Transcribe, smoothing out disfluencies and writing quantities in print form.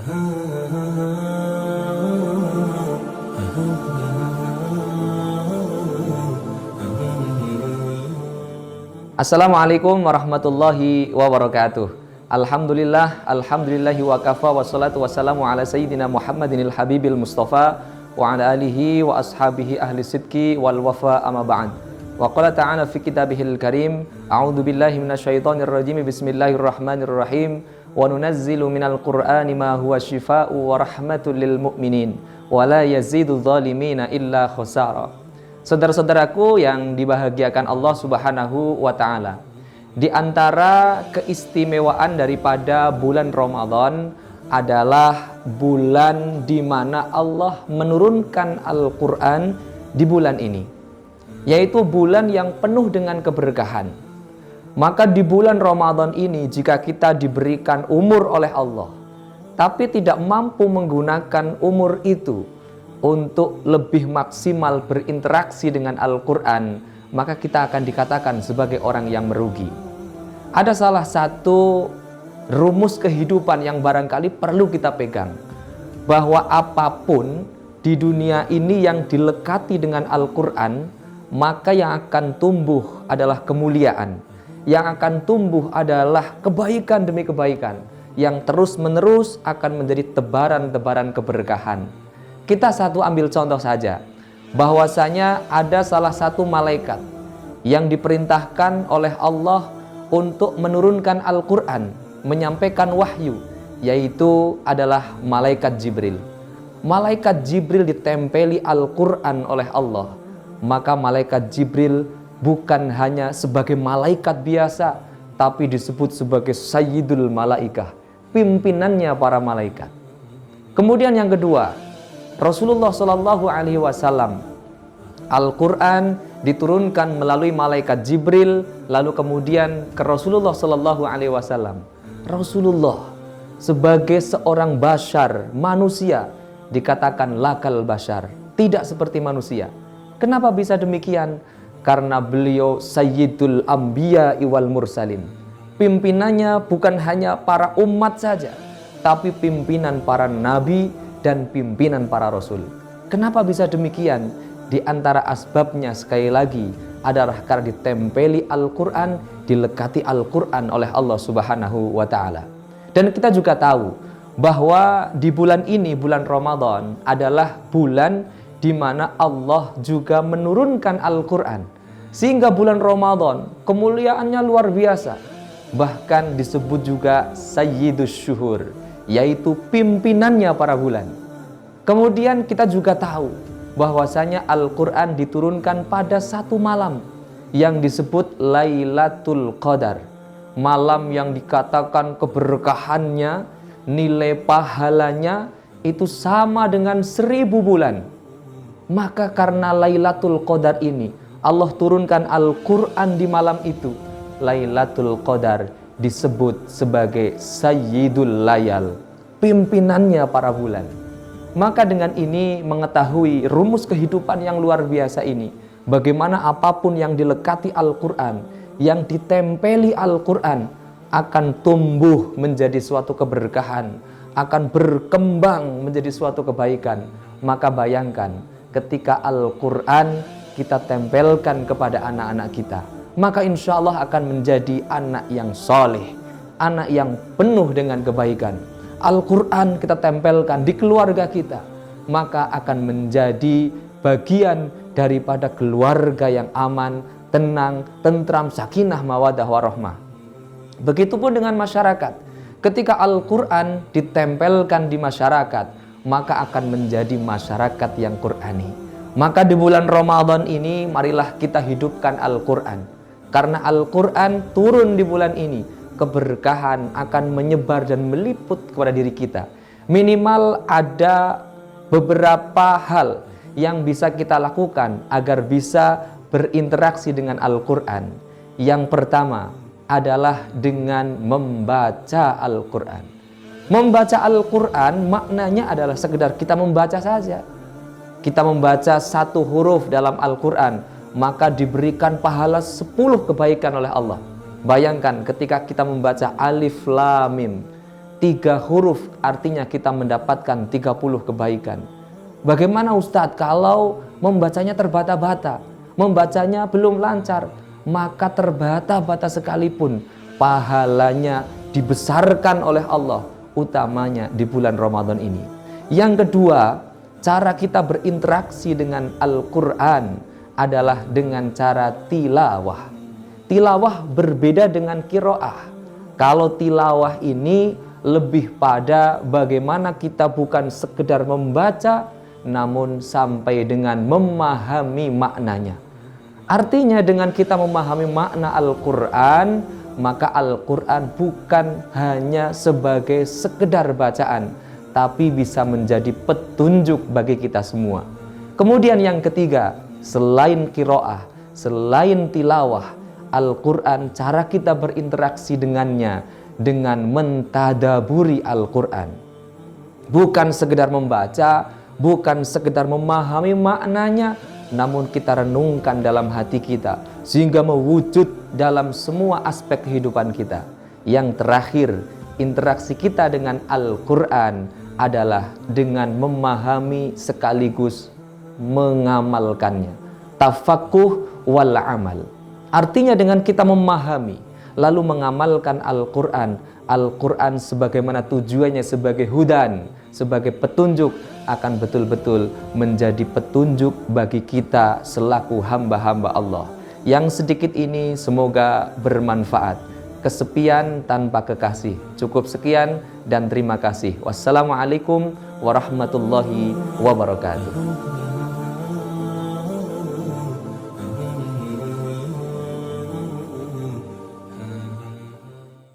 Assalamualaikum warahmatullahi wabarakatuh. Alhamdulillahi wa kafa, wassalatu wassalamu ala sayyidina Muhammadinil habibil mustafa wa ala alihi wa ashabihi ahli sidki wal wafa, amma ba'd. Wa qala ta'ala fi kitabihil karim, a'udzu billahi minasyaitonir rajim, bismillahirrahmanirrahim, wa nunazzilu minal qur'ani ma huwa shifaa'u wa rahmatul lil mu'minin wa la yazidu zalimina illa khusara. Saudara-saudaraku yang dibahagiakan Allah Subhanahu wa Ta'ala, di antara keistimewaan daripada bulan Ramadan adalah bulan di mana Allah menurunkan Al-Quran di bulan ini, yaitu bulan yang penuh dengan keberkahan. Maka di bulan Ramadan ini, jika kita diberikan umur oleh Allah tapi tidak mampu menggunakan umur itu untuk lebih maksimal berinteraksi dengan Al-Quran, maka kita akan dikatakan sebagai orang yang merugi. Ada salah satu rumus kehidupan yang barangkali perlu kita pegang, bahwa apapun di dunia ini yang dilekati dengan Al-Quran, maka yang akan tumbuh adalah kemuliaan, yang akan tumbuh adalah kebaikan demi kebaikan, yang terus-menerus akan menjadi tebaran-tebaran keberkahan. Kita ambil contoh saja, bahwasanya ada salah satu malaikat yang diperintahkan oleh Allah untuk menurunkan Al-Quran, menyampaikan wahyu, yaitu adalah malaikat Jibril. Malaikat Jibril ditempeli Al-Quran oleh Allah, maka malaikat Jibril bukan hanya sebagai malaikat biasa, tapi disebut sebagai Sayyidul Malaikah, pimpinannya para malaikat. Kemudian yang kedua, Rasulullah Shallallahu Alaihi Wasallam, Al-Quran diturunkan melalui malaikat Jibril, lalu kemudian ke Rasulullah Shallallahu Alaihi Wasallam. Rasulullah sebagai seorang bashar, manusia, dikatakan lakal bashar, tidak seperti manusia. Kenapa bisa demikian? Karena beliau Sayyidul Anbiya wal Mursalin. Pimpinannya bukan hanya para umat saja, tapi pimpinan para nabi dan pimpinan para rasul. Kenapa bisa demikian? Di antara asbabnya sekali lagi adalah karena ditempeli Al-Quran, dilekati Al-Quran oleh Allah Subhanahu wa Ta'ala. Dan kita juga tahu bahwa di bulan ini, bulan Ramadan, adalah bulan di mana Allah juga menurunkan Al-Quran. Sehingga bulan Ramadan kemuliaannya luar biasa. Bahkan disebut juga Sayyidus Syuhur, yaitu pimpinannya para bulan. Kemudian kita juga tahu bahwasanya Al-Quran diturunkan pada satu malam yang disebut Lailatul Qadar, malam yang dikatakan keberkahannya, nilai pahalanya itu sama dengan 1000 bulan. Maka karena Lailatul Qadar ini, Allah turunkan Al-Quran di malam itu. Lailatul Qadar disebut sebagai Sayyidul Layal, pimpinannya para bulan. Maka dengan ini mengetahui rumus kehidupan yang luar biasa ini, bagaimana apapun yang dilekati Al-Quran, yang ditempeli Al-Quran, akan tumbuh menjadi suatu keberkahan, akan berkembang menjadi suatu kebaikan. Maka bayangkan ketika Al-Quran kita tempelkan kepada anak-anak kita, maka insya Allah akan menjadi anak yang soleh, anak yang penuh dengan kebaikan. Al-Quran kita tempelkan di keluarga kita, maka akan menjadi bagian daripada keluarga yang aman, tenang, tentram, sakinah, mawadah, warahmah. Begitupun dengan masyarakat. Ketika Al-Quran ditempelkan di masyarakat, maka akan menjadi masyarakat yang Qurani. Maka di bulan Ramadan ini, marilah kita hidupkan Al-Quran. Karena Al-Quran turun di bulan ini, keberkahan akan menyebar dan meliput kepada diri kita. Minimal ada beberapa hal yang bisa kita lakukan agar bisa berinteraksi dengan Al-Quran. Yang pertama adalah dengan membaca Al-Quran. Membaca Al-Quran maknanya adalah sekedar kita membaca saja. Kita membaca satu huruf dalam Al-Quran, maka diberikan pahala 10 kebaikan oleh Allah. Bayangkan ketika kita membaca Alif Lam Mim, 3 huruf artinya kita mendapatkan 30 kebaikan. Bagaimana Ustadz kalau membacanya terbata-bata, membacanya belum lancar, maka terbata-bata sekalipun pahalanya dibesarkan oleh Allah, utamanya di bulan Ramadan ini. Yang kedua, cara kita berinteraksi dengan Al-Quran adalah dengan cara tilawah. Tilawah berbeda dengan qiraah. Kalau tilawah ini lebih pada bagaimana kita bukan sekedar membaca, namun sampai dengan memahami maknanya. Artinya dengan kita memahami makna Al-Quran, maka Al-Quran bukan hanya sebagai sekedar bacaan, tapi bisa menjadi petunjuk bagi kita semua. Kemudian yang ketiga, selain qiraah, selain tilawah, Al-Quran, cara kita berinteraksi dengannya dengan mentadaburi Al-Quran. Bukan sekedar membaca, bukan sekedar memahami maknanya, namun kita renungkan dalam hati kita sehingga mewujud dalam semua aspek kehidupan kita. Yang terakhir, interaksi kita dengan Al-Quran adalah dengan memahami sekaligus mengamalkannya. Tafaqquh wal amal. Artinya dengan kita memahami lalu mengamalkan Al-Quran. Al-Quran sebagaimana tujuannya sebagai hudan, sebagai petunjuk, akan betul-betul menjadi petunjuk bagi kita selaku hamba-hamba Allah. Yang sedikit ini semoga bermanfaat. Kesepian tanpa kekasih. Cukup sekian dan terima kasih. Wassalamualaikum warahmatullahi wabarakatuh.